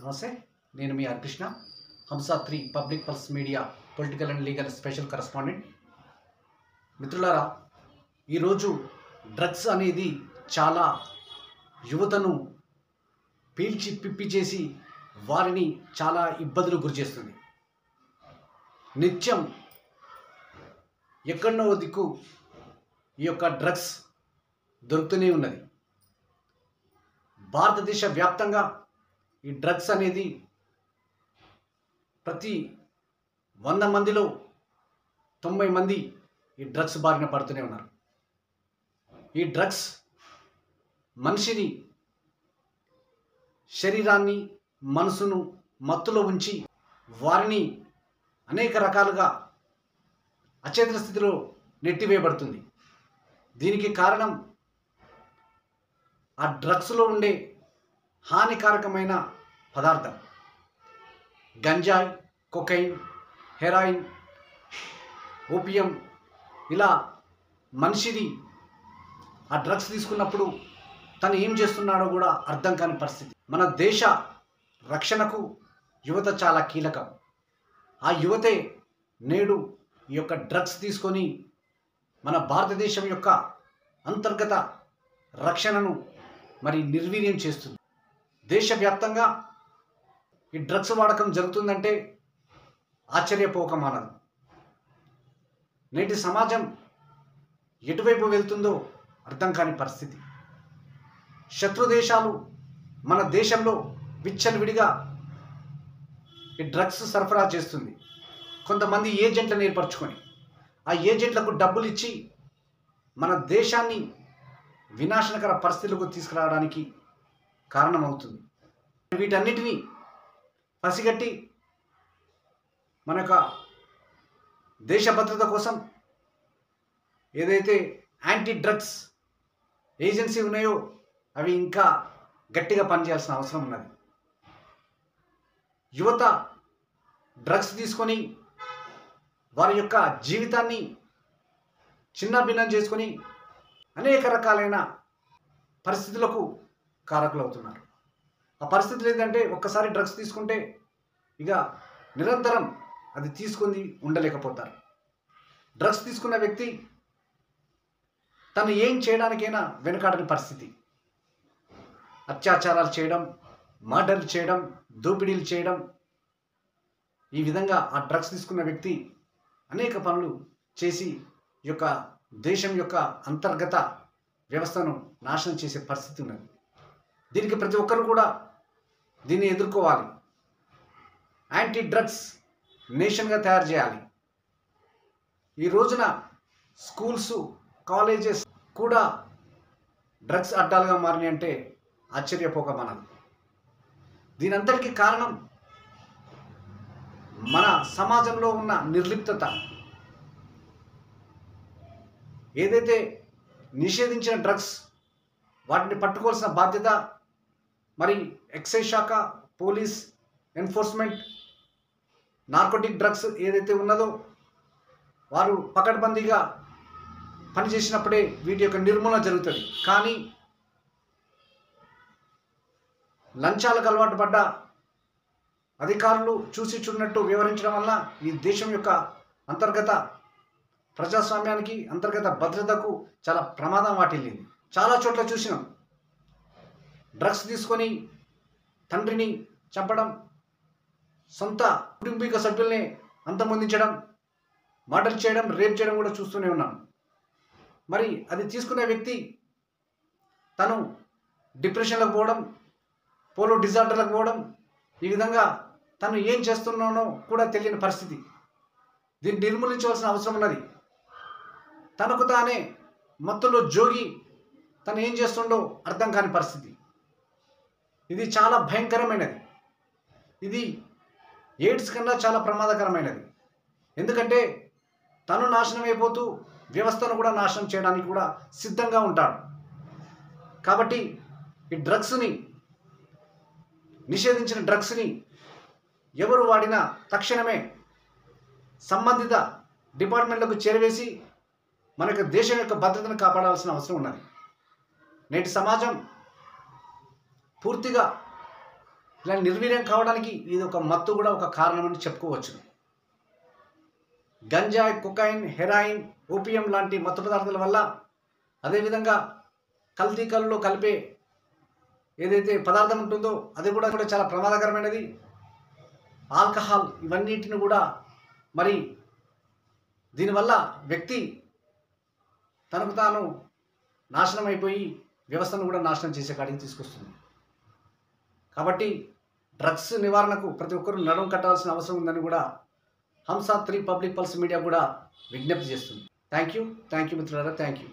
నమస్తే. నేను మీ కృష్ణ, హంసా 3 public pulse media political and legal special correspondent. మిత్రులారా, ఈరోజు డ్రగ్స్ అనేది చాలా యువతను పీల్చి పిప్పి చేసి వారిని చాలా ఇబ్బందులు గురిచేస్తుంది. నిత్యం ఎక్కడో దిక్కు ఈ యొక్క డ్రగ్స్ దొరుకుతూనే ఉన్నది. భారతదేశ వ్యాప్తంగా ఈ డ్రగ్స్ అనేది ప్రతి 100 మందిలో 90 మంది ఈ డ్రగ్స్ బారిన పడుతూనే ఉన్నారు. ఈ డ్రగ్స్ మనిషిని, శరీరాన్ని, మనసును మత్తులో ఉంచి వారిని అనేక రకాలుగా అచేతన స్థితిలో నెట్టివేయబడుతుంది. దీనికి కారణం ఆ డ్రగ్స్లో ఉండే హానికారకమైన పదార్థం. గంజాయి, కొకైన్, హెరాయిన్, ఓపియం, ఇలా మనిషిని ఆ డ్రగ్స్ తీసుకున్నప్పుడు తను ఏం చేస్తున్నాడో కూడా అర్థం కాని పరిస్థితి. మన దేశ రక్షణకు యువత చాలా కీలకం. ఆ యువతే నేడు ఈ యొక్క డ్రగ్స్ తీసుకొని మన భారతదేశం యొక్క అంతర్గత రక్షణను మరి నిర్వీర్యం చేస్తుంది. దేశవ్యాప్తంగా ఈ డ్రగ్స్ వాడకం జరుగుతుందంటే ఆశ్చర్యపోకమానదు. నేటి సమాజం ఎటువైపు వెళ్తుందో అర్థం కాని పరిస్థితి. శత్రు దేశాలు మన దేశంలో విచ్చలవిడిగా ఈ డ్రగ్స్ సరఫరా చేస్తుంది. కొంతమంది ఏజెంట్లను ఏర్పరచుకొని ఆ ఏజెంట్లకు డబ్బులు ఇచ్చి మన దేశాన్ని వినాశనకర పరిస్థితులకు తీసుకురావడానికి కారణమవుతుంది. వీటన్నిటినీ పసిగట్టి మన యొక్క దేశ భద్రత కోసం ఏదైతే యాంటీ డ్రగ్స్ ఏజెన్సీ ఉన్నాయో అవి ఇంకా గట్టిగా పనిచేయాల్సిన అవసరం ఉన్నది. యువత డ్రగ్స్ తీసుకొని వారి యొక్క జీవితాన్ని చిన్నాభిన్నం చేసుకొని అనేక రకాలైన పరిస్థితులకు కారకులవుతున్నారు. ఆ పరిస్థితులు ఏంటంటే, ఒక్కసారి డ్రగ్స్ తీసుకుంటే ఇక నిరంతరం అది తీసుకొని ఉండలేకపోతారు. డ్రగ్స్ తీసుకున్న వ్యక్తి తను ఏం చేయడానికైనా వెనుకాడని పరిస్థితి. అత్యాచారాలు చేయడం, మర్డర్లు చేయడం, దోపిడీలు చేయడం, ఈ విధంగా ఆ డ్రగ్స్ తీసుకున్న వ్యక్తి అనేక పనులు చేసి ఈ యొక్క దేశం యొక్క అంతర్గత వ్యవస్థను నాశనం చేసే పరిస్థితి ఉన్నది. దీనికి ప్రతి ఒక్కరు కూడా దీన్ని ఎదుర్కోవాలి. యాంటీ డ్రగ్స్ నేషన్గా తయారు చేయాలి. ఈ రోజున స్కూల్స్, కాలేజెస్ కూడా డ్రగ్స్ అడ్డాలుగా మారినాయంటే ఆశ్చర్యపోకమనదు. దీనంతటికీ కారణం మన సమాజంలో ఉన్న నిర్లిప్తత. ఏదైతే నిషేధించిన డ్రగ్స్ వాటిని పట్టుకోవాల్సిన బాధ్యత మరి ఎక్సైజ్ శాఖ, పోలీస్, ఎన్ఫోర్స్మెంట్, నార్కోటిక్ డ్రగ్స్ ఏదైతే ఉన్నదో వారు పకడ్బందీగా పనిచేసినప్పుడే వీటి యొక్క నిర్మూలన జరుగుతుంది. కానీ లంచాలకు అలవాటు పడ్డ అధికారులు చూసి చూడనట్టు వ్యవహరించడం వల్ల ఈ దేశం యొక్క అంతర్గత ప్రజాస్వామ్యానికి, అంతర్గత భద్రతకు చాలా ప్రమాదం వాటిల్లింది. చాలా చోట్ల చూసినాం. డ్రగ్స్ తీసుకొని తండ్రిని చంపడం, సొంత కుటుంబీక సభ్యుల్ని అంతమొందించడం, మర్డర్ చేయడం, రేప్ చేయడం కూడా చూస్తూనే ఉన్నాం. మరి అది తీసుకునే వ్యక్తి తను డిప్రెషన్లకు పోవడం, పోలో డిజార్డర్లకు పోవడం, ఈ విధంగా తను ఏం చేస్తున్నానో కూడా తెలియని పరిస్థితి. దీన్ని నిర్మూలించవలసిన అవసరం ఉన్నది. తనకు తానే మత్తులో జోగి తను ఏం చేస్తుండో అర్థం కాని పరిస్థితి. ఇది చాలా భయంకరమైనది. ఇది ఎయిడ్స్ కన్నా చాలా ప్రమాదకరమైనది. ఎందుకంటే తను నాశనం అయిపోతూ వ్యవస్థను కూడా నాశనం చేయడానికి కూడా సిద్ధంగా ఉంటాడు. కాబట్టి ఈ డ్రగ్స్ని, నిషేధించిన డ్రగ్స్ని ఎవరు వాడినా తక్షణమే సంబంధిత డిపార్ట్మెంట్లకు చేరవేసి మన యొక్క దేశం యొక్క భద్రతను కాపాడాల్సిన అవసరం ఉన్నది. నేటి సమాజం పూర్తిగా ఇలా నిర్వీర్యం కావడానికి ఇది ఒక మత్తు కూడా ఒక కారణమని చెప్పుకోవచ్చు. గంజాయి, కొకైన్, హెరాయిన్, ఓపియం లాంటి మత్తు పదార్థాల వల్ల, అదేవిధంగా కల్తీ కల్లులో కలిపే ఏదైతే పదార్థం ఉంటుందో అది కూడా చాలా ప్రమాదకరమైనది. ఆల్కహాల్, ఇవన్నిటిని కూడా మరి దీనివల్ల వ్యక్తి తనకు తాను నాశనం అయిపోయి వ్యవస్థను కూడా నాశనం చేసే కాడికి తీసుకొస్తుంది. కాబట్టి డ్రగ్స్ నివారణకు ప్రతి ఒక్కరూ నడుం కట్టాల్సిన అవసరం ఉందని కూడా హంస 3 పబ్లిక్ పల్స్ మీడియా కూడా విజ్ఞప్తి చేస్తుంది. థ్యాంక్ యూ మిత్రులారా, థ్యాంక్ యూ.